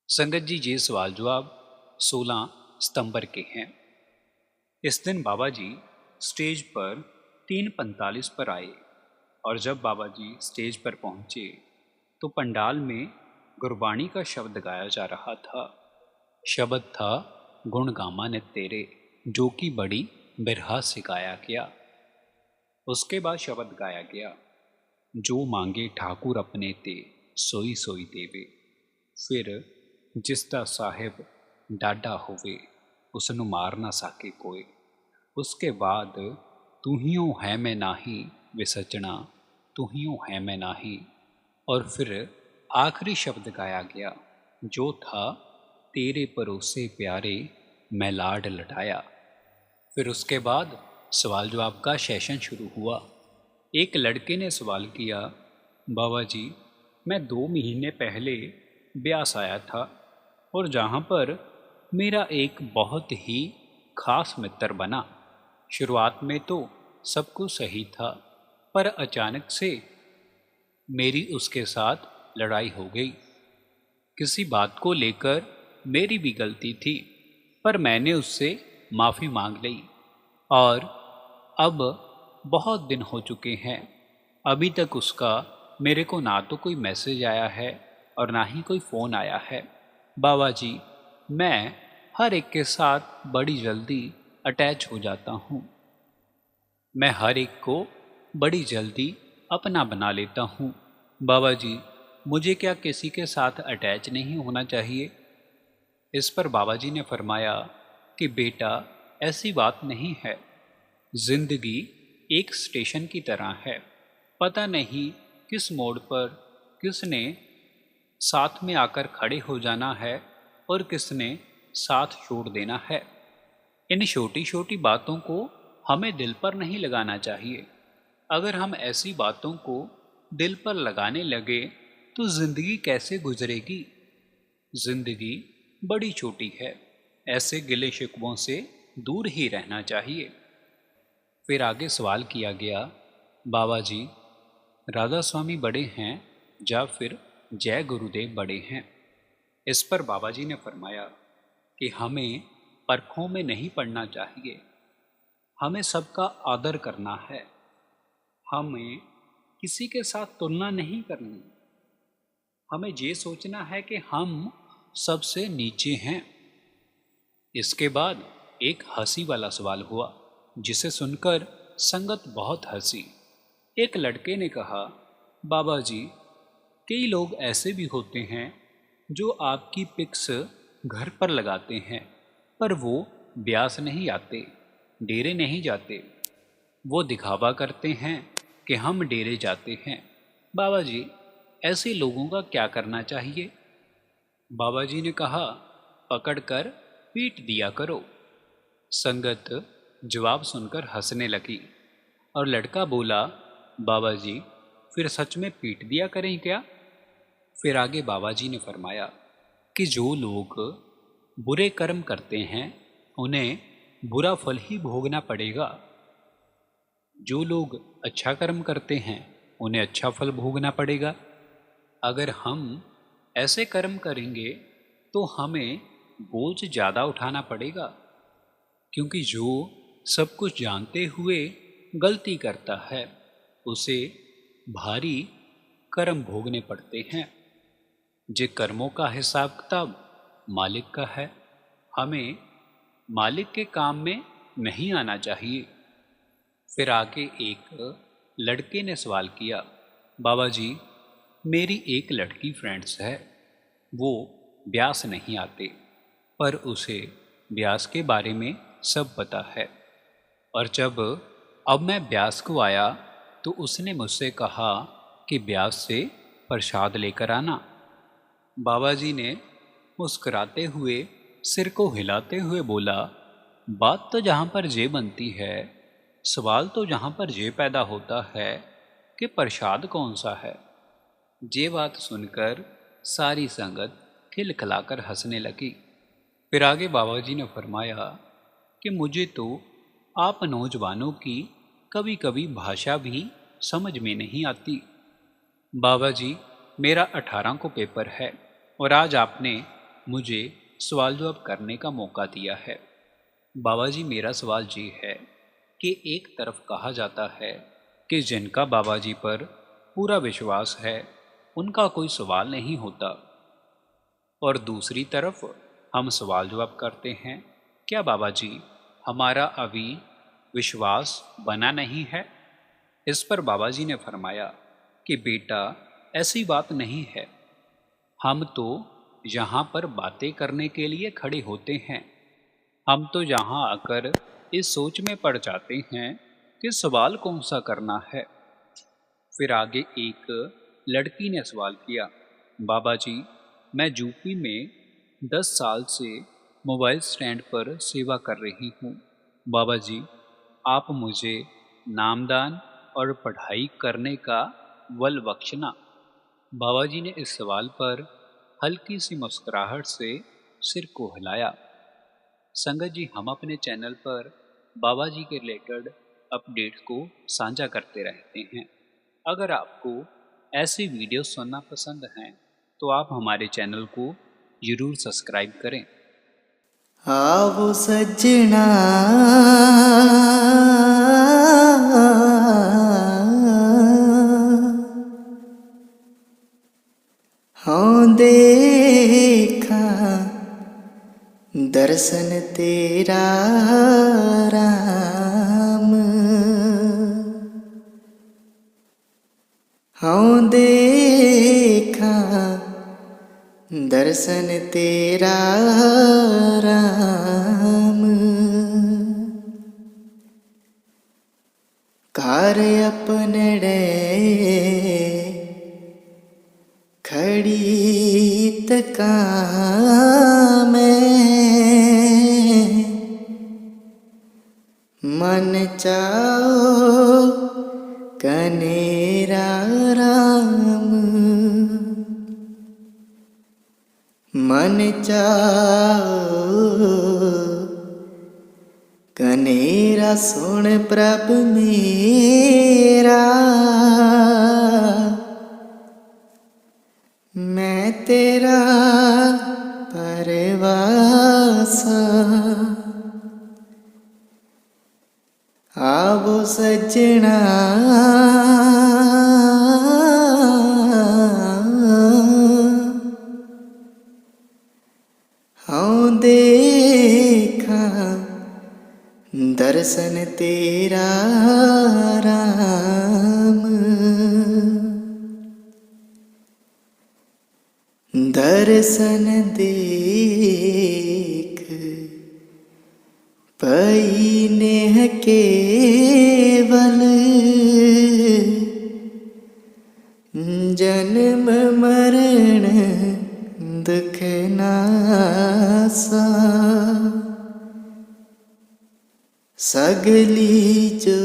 संगत जी ये सवाल जवाब 16 सितंबर के हैं। इस दिन बाबा जी स्टेज पर 3:45 पर आए और जब बाबा जी स्टेज पर पहुंचे तो पंडाल में गुरबाणी का शब्द गाया जा रहा था। शब्द था गुण गामा ने तेरे, जो कि बड़ी बिरहा से गाया गया। उसके बाद शब्द गाया गया, जो मांगे ठाकुर अपने ते सोई सोई देवे। फिर जिसदा साहिब डाडा होवे उसनु मार ना साके कोई। उसके बाद तुहियों है मैं नाही विसचना, तुहियों है मैं नाही। और फिर आखिरी शब्द गाया गया, जो था तेरे भरोसे प्यारे मैं लाड लटाया। फिर उसके बाद सवाल जवाब का सेशन शुरू हुआ। एक लड़के ने सवाल किया, बाबा जी मैं 2 महीने पहले ब्यास आया था और जहाँ पर मेरा एक बहुत ही खास मित्र बना। शुरुआत में तो सब कुछ सही था, पर अचानक से मेरी उसके साथ लड़ाई हो गई। किसी बात को लेकर मेरी भी गलती थी, पर मैंने उससे माफ़ी मांग ली और अब बहुत दिन हो चुके हैं। अभी तक उसका मेरे को ना तो कोई मैसेज आया है और ना ही कोई फ़ोन आया है। बाबा जी मैं हर एक के साथ बड़ी जल्दी अटैच हो जाता हूँ। मैं हर एक को बड़ी जल्दी अपना बना लेता हूँ। बाबा जी मुझे क्या किसी के साथ अटैच नहीं होना चाहिए? इस पर बाबा जी ने फरमाया कि बेटा ऐसी बात नहीं है। जिंदगी एक स्टेशन की तरह है। पता नहीं किस मोड़ पर किसने साथ में आकर खड़े हो जाना है और किसने साथ छोड़ देना है। इन छोटी छोटी बातों को हमें दिल पर नहीं लगाना चाहिए। अगर हम ऐसी बातों को दिल पर लगाने लगे तो जिंदगी कैसे गुजरेगी? जिंदगी बड़ी छोटी है, ऐसे गिले शिकवों से दूर ही रहना चाहिए। फिर आगे सवाल किया गया, बाबा जी राधा स्वामी बड़े हैं या फिर जय गुरुदेव बड़े हैं? इस पर बाबा जी ने फरमाया कि हमें परखों में नहीं पड़ना चाहिए, हमें सबका आदर करना है, हमें किसी के साथ तुलना नहीं करनी। हमें ये सोचना है कि हम सबसे नीचे हैं। इसके बाद एक हंसी वाला सवाल हुआ, जिसे सुनकर संगत बहुत हंसी। एक लड़के ने कहा, बाबा जी कई लोग ऐसे भी होते हैं जो आपकी पिक्स घर पर लगाते हैं, पर वो ब्यास नहीं आते, डेरे नहीं जाते। वो दिखावा करते हैं कि हम डेरे जाते हैं। बाबा जी ऐसे लोगों का क्या करना चाहिए? बाबा जी ने कहा, पकड़कर पीट दिया करो। संगत जवाब सुनकर हंसने लगी और लड़का बोला, बाबा जी फिर सच में पीट दिया करें क्या? फिर आगे बाबा जी ने फरमाया कि जो लोग बुरे कर्म करते हैं उन्हें बुरा फल ही भोगना पड़ेगा। जो लोग अच्छा कर्म करते हैं उन्हें अच्छा फल भोगना पड़ेगा। अगर हम ऐसे कर्म करेंगे तो हमें बोझ ज़्यादा उठाना पड़ेगा, क्योंकि जो सब कुछ जानते हुए गलती करता है उसे भारी कर्म भोगने पड़ते हैं। जे कर्मों का हिसाब किताब मालिक का है। हमें मालिक के काम में नहीं आना चाहिए। फिर आगे एक लड़के ने सवाल किया, बाबा जी मेरी एक लड़की फ्रेंड्स है, वो ब्यास नहीं आते, पर उसे ब्यास के बारे में सब पता है। और जब अब मैं ब्यास को आया तो उसने मुझसे कहा कि ब्यास से प्रसाद लेकर आना। बाबा जी ने मुस्कुराते हुए सिर को हिलाते हुए बोला, बात तो जहाँ पर ये बनती है, सवाल तो जहाँ पर ये पैदा होता है कि प्रसाद कौन सा है। ये बात सुनकर सारी संगत खिलखिलाकर हंसने लगी। फिर आगे बाबा जी ने फरमाया कि मुझे तो आप नौजवानों की कभी कभी भाषा भी समझ में नहीं आती। बाबा जी मेरा 18 को पेपर है और आज आपने मुझे सवाल जवाब करने का मौका दिया है। बाबा जी, मेरा सवाल ये है कि एक तरफ कहा जाता है कि जिनका बाबा जी पर पूरा विश्वास है उनका कोई सवाल नहीं होता, और दूसरी तरफ हम सवाल जवाब करते हैं। क्या बाबा जी हमारा अभी विश्वास बना नहीं है? इस पर बाबा जी ने फरमाया कि बेटा, ऐसी बात नहीं है। हम तो यहाँ पर बातें करने के लिए खड़े होते हैं। हम तो यहाँ आकर इस सोच में पड़ जाते हैं कि सवाल कौन सा करना है। फिर आगे एक लड़की ने सवाल किया, बाबा जी, मैं यूपी में 10 साल से मोबाइल स्टैंड पर सेवा कर रही हूँ। बाबा जी, आप मुझे नामदान और पढ़ाई करने का बल बख्शना। बाबा जी ने इस सवाल पर हल्की सी मुस्कुराहट से सिर को हिलाया। संगत जी, हम अपने चैनल पर बाबा जी के रिलेटेड अपडेट्स को साझा करते रहते हैं। अगर आपको ऐसी वीडियो सुनना पसंद हैं तो आप हमारे चैनल को ज़रूर सब्सक्राइब करें। आवो सजना हाँ देखा दर्शन तेरा राम, हाँ देखा दर्शन तेरा राम। कार अपनड़े खड़ी तका में मन चाओ कनेरा राम, मन चाओ कनेरा सुन प्रभ मेरा, मैं तेरा परवासा। आवो सजना हाँ देखा दर्शन तेरा राम। दर्शन देख पई नेह केवल, जन्म मरण दुख नासा। सगली जो